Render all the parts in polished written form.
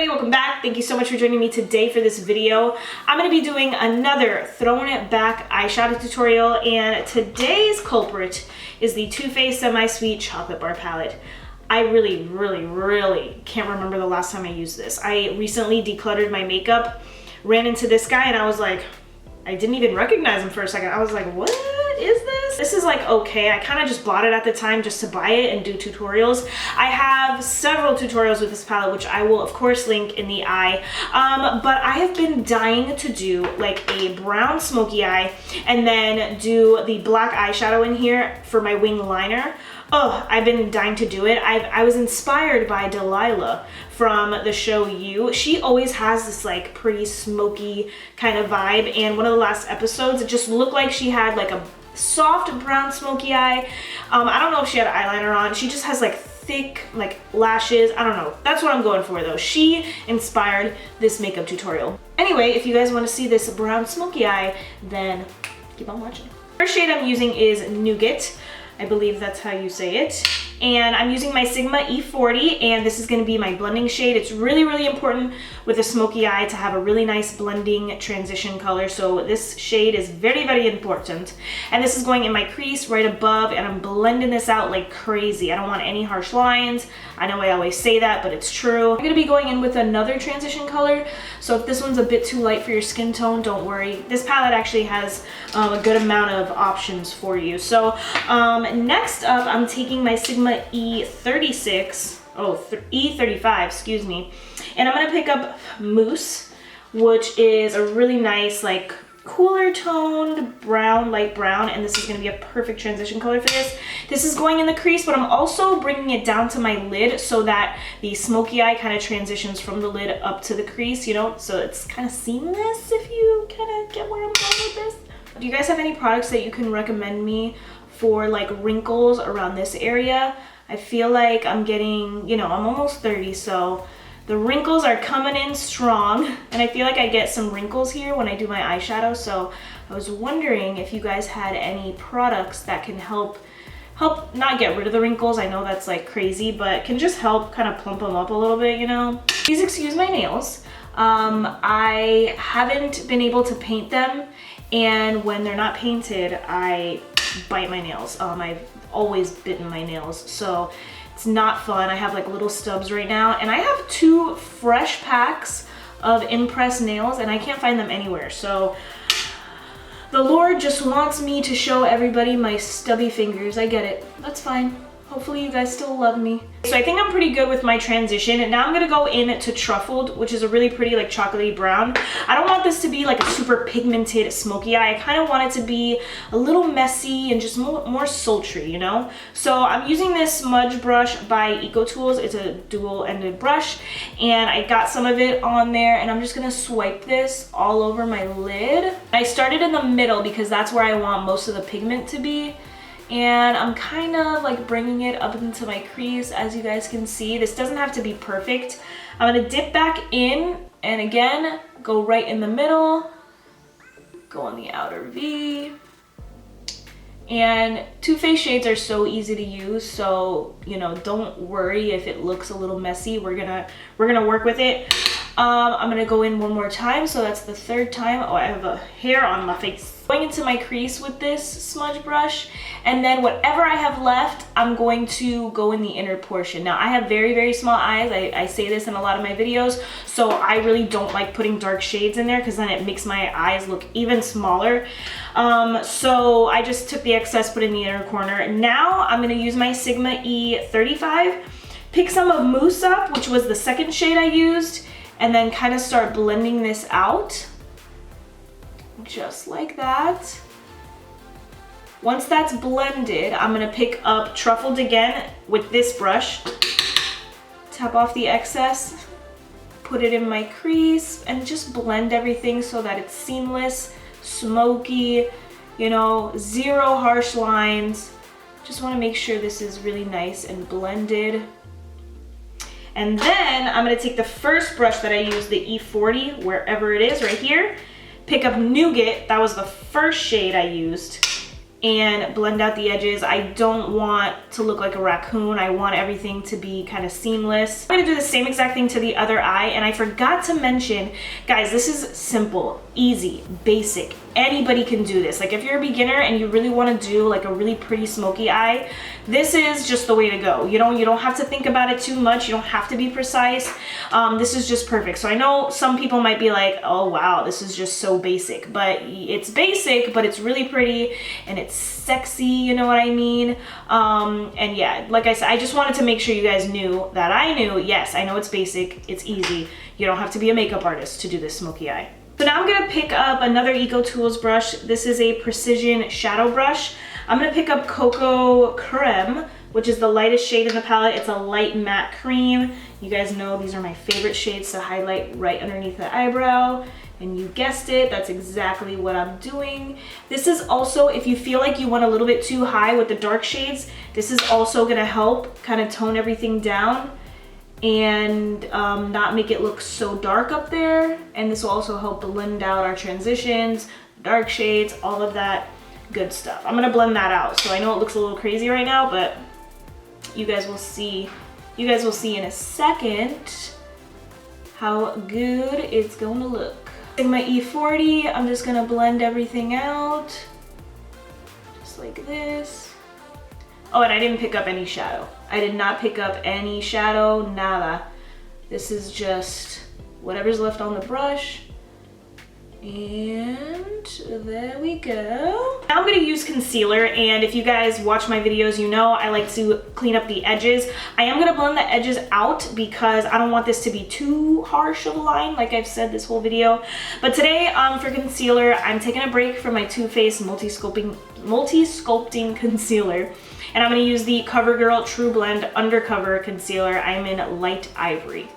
Welcome back. Thank you so much for joining me today for this video. I'm going to be doing another Throwin It Back eyeshadow tutorial, and today's culprit is the Too Faced Semi-Sweet Chocolate Bar Palette. I really can't remember the last time I used this. I recently decluttered my makeup, ran into this guy, and I was like, I didn't even recognize him for a second. I was like, what is this? This is like okay. I kind of just bought it at the time just to buy it and do tutorials. I have several tutorials with this palette, which I will of course link in the eye. But I have been dying to do like a brown smoky eye and then do the black eyeshadow in here for my wing liner. Oh, I've been dying to do it. I was inspired by Delilah from the show You. She always has this like pretty smoky kind of vibe, and one of the last episodes, it just looked like she had like a soft brown smoky eye. I don't know if she had eyeliner on. She just has like thick like lashes. I don't know. That's what I'm going for though. She inspired this makeup tutorial. Anyway, if you guys want to see this brown smoky eye, then keep on watching. First shade I'm using is Nougat. I believe that's how you say it. And I'm using my Sigma E40, and this is gonna be my blending shade. It's really important with a smoky eye to have a really nice blending transition color. So this shade is very important. And this is going in my crease right above, and I'm blending this out like crazy. I don't want any harsh lines. I know I always say that, but it's true. I'm gonna be going in with another transition color. So if this one's a bit too light for your skin tone, don't worry. This palette actually has a good amount of options for you. So next up, I'm taking my Sigma E35, excuse me. And I'm gonna pick up Mousse, which is a really nice, like, cooler toned brown, light brown, and this is gonna be a perfect transition color for this. This is going in the crease, but I'm also bringing it down to my lid so that the smoky eye kind of transitions from the lid up to the crease, you know, so it's kind of seamless, if you kind of get where I'm going with this. Do you guys have any products that you can recommend me for like wrinkles around this area? I feel like I'm getting, you know, I'm almost 30, so the wrinkles are coming in strong, and I feel like I get some wrinkles here when I do my eyeshadow. So I was wondering if you guys had any products that can help not get rid of the wrinkles. I know that's like crazy, but can just help kind of plump them up a little bit, you know. Please excuse my nails. I haven't been able to paint them, and when they're not painted, I bite my nails. I've always bitten my nails, so it's not fun. I have like little stubs right now, and I have 2 fresh packs of Impress nails, and I can't find them anywhere. So the Lord just wants me to show everybody my stubby fingers. I get it. That's fine. Hopefully you guys still love me. So I think I'm pretty good with my transition, and now I'm gonna go in to Truffled, which is a really pretty like chocolatey brown. I don't want this to be like a super pigmented smoky eye. I kind of want it to be a little messy and just more sultry, you know? So I'm using this smudge brush by EcoTools. It's a dual-ended brush, and I got some of it on there, and I'm just gonna swipe this all over my lid. I started in the middle because that's where I want most of the pigment to be. And I'm kind of like bringing it up into my crease, as you guys can see. This doesn't have to be perfect. I'm gonna dip back in, and again, go right in the middle, go on the outer V. And Too Faced shades are so easy to use, so you know, don't worry if it looks a little messy. We're gonna work with it. I'm gonna go in one more time, so that's the 3rd time. Oh, I have a hair on my face. Going into my crease with this smudge brush, and then whatever I have left, I'm going to go in the inner portion. Now I have very small eyes. I say this in a lot of my videos, so I really don't like putting dark shades in there because then it makes my eyes look even smaller. So I just took the excess, put in the inner corner. Now I'm gonna use my Sigma E35, pick some of Mousse up, which was the 2nd shade I used, and then kind of start blending this out. Just like that. Once that's blended, I'm gonna pick up Truffled again with this brush, tap off the excess, put it in my crease, and just blend everything so that it's seamless, smoky, you know, 0 harsh lines. Just wanna make sure this is really nice and blended. And then I'm gonna take the first brush that I used, the E40, wherever it is, right here, pick up Nougat. That was the first shade I used. and blend out the edges. I don't want to look like a raccoon. I want everything to be kind of seamless. I'm gonna do the same exact thing to the other eye, and I forgot to mention, guys, this is simple, easy, basic. Anybody can do this. Like if you're a beginner and you really want to do like a really pretty smoky eye, this is just the way to go. You don't have to think about it too much. You don't have to be precise. This is just perfect. So I know some people might be like, oh wow, this is just so basic, but it's basic, but it's really pretty and it's sexy, you know what I mean? And yeah, like I said, I just wanted to make sure you guys knew that I knew, yes, I know it's basic, it's easy. You don't have to be a makeup artist to do this smoky eye. So now I'm gonna pick up another Eco Tools brush. This is a precision shadow brush. I'm gonna pick up Cocoa Creme, which is the lightest shade in the palette. It's a light matte cream. You guys know these are my favorite shades to highlight right underneath the eyebrow. And you guessed it, that's exactly what I'm doing. This is also, if you feel like you went a little bit too high with the dark shades, this is also gonna help kind of tone everything down and not make it look so dark up there. And this will also help blend out our transitions, dark shades, all of that good stuff. I'm gonna blend that out. So I know it looks a little crazy right now, but you guys will see in a second how good it's gonna look. In my E40, I'm just gonna blend everything out, just like this. Oh, and I didn't pick up any shadow. I did not pick up any shadow, nada. This is just whatever's left on the brush. And there we go. Now I'm gonna use concealer, and if you guys watch my videos, you know I like to clean up the edges. I am gonna blend the edges out because I don't want this to be too harsh of a line, like I've said this whole video. But today, for concealer, I'm taking a break from my Too Faced multi-sculpting concealer. And I'm gonna use the Covergirl TruBlend Undercover Concealer. I'm in light ivory.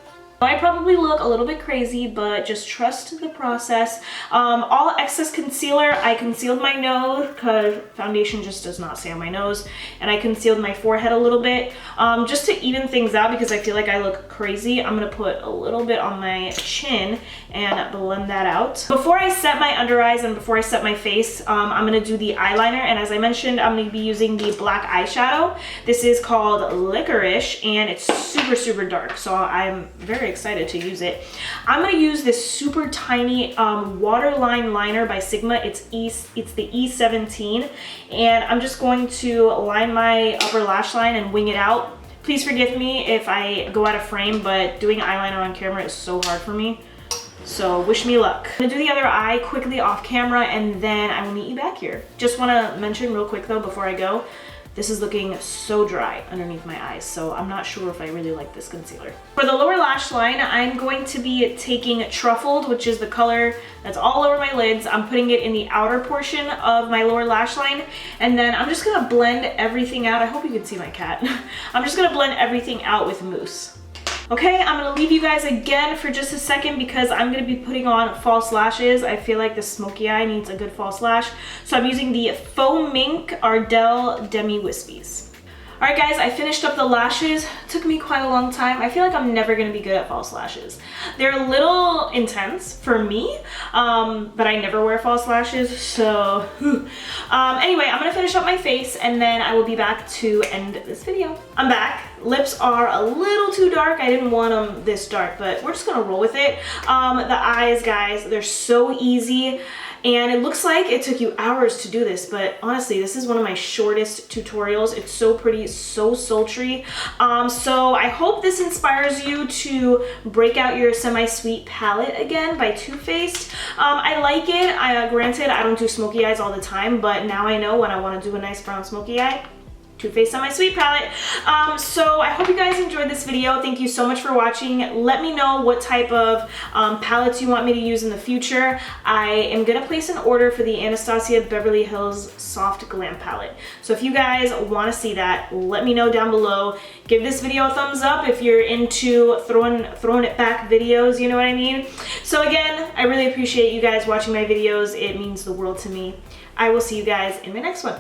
I probably look a little bit crazy, but just trust the process. All excess concealer, I concealed my nose because foundation just does not stay on my nose, and I concealed my forehead a little bit just to even things out because I feel like I look crazy. I'm gonna put a little bit on my chin and blend that out. Before I set my under eyes and before I set my face, I'm gonna do the eyeliner, and as I mentioned, I'm gonna be using the black eyeshadow. This is called Licorice, and it's super, super dark, so I'm very excited to use it. I'm gonna use this super tiny waterline liner by Sigma. It's the E17, and I'm just going to line my upper lash line and wing it out. Please forgive me if I go out of frame, but doing eyeliner on camera is so hard for me. So wish me luck. I'm gonna do the other eye quickly off camera, and then I will meet you back here. Just wanna mention real quick though before I go, this is looking so dry underneath my eyes, so I'm not sure if I really like this concealer. For the lower lash line, I'm going to be taking Truffled, which is the color that's all over my lids. I'm putting it in the outer portion of my lower lash line, and then I'm just gonna blend everything out. I hope you can see my cat. I'm just gonna blend everything out with mousse. Okay, I'm gonna leave you guys again for just a second because I'm gonna be putting on false lashes. I feel like the smoky eye needs a good false lash. So I'm using the Faux Mink Ardell Demi Wisipies. All right guys, I finished up the lashes. It took me quite a long time. I feel like I'm never gonna be good at false lashes. They're a little intense for me, but I never wear false lashes, so. Anyway, I'm gonna finish up my face and then I will be back to end this video. I'm back. Lips are a little too dark. I didn't want them this dark, but we're just gonna roll with it. The eyes, guys, they're so easy. And it looks like it took you hours to do this, but honestly, this is one of my shortest tutorials. It's so pretty, so sultry. So I hope this inspires you to break out your Semi-Sweet palette again by Too Faced. I like it. Granted, I don't do smoky eyes all the time, but now I know when I want to do a nice brown smoky eye, Too Faced Semi-Sweet palette. So I hope you guys enjoyed this video. Thank you so much for watching. Let me know what type of palettes you want me to use in the future. I am gonna place an order for the Anastasia Beverly Hills Soft Glam palette. So if you guys want to see that, let me know down below. Give this video a thumbs up if you're into throwing it back videos, you know what I mean? So again, I really appreciate you guys watching my videos. It means the world to me. I will see you guys in my next one.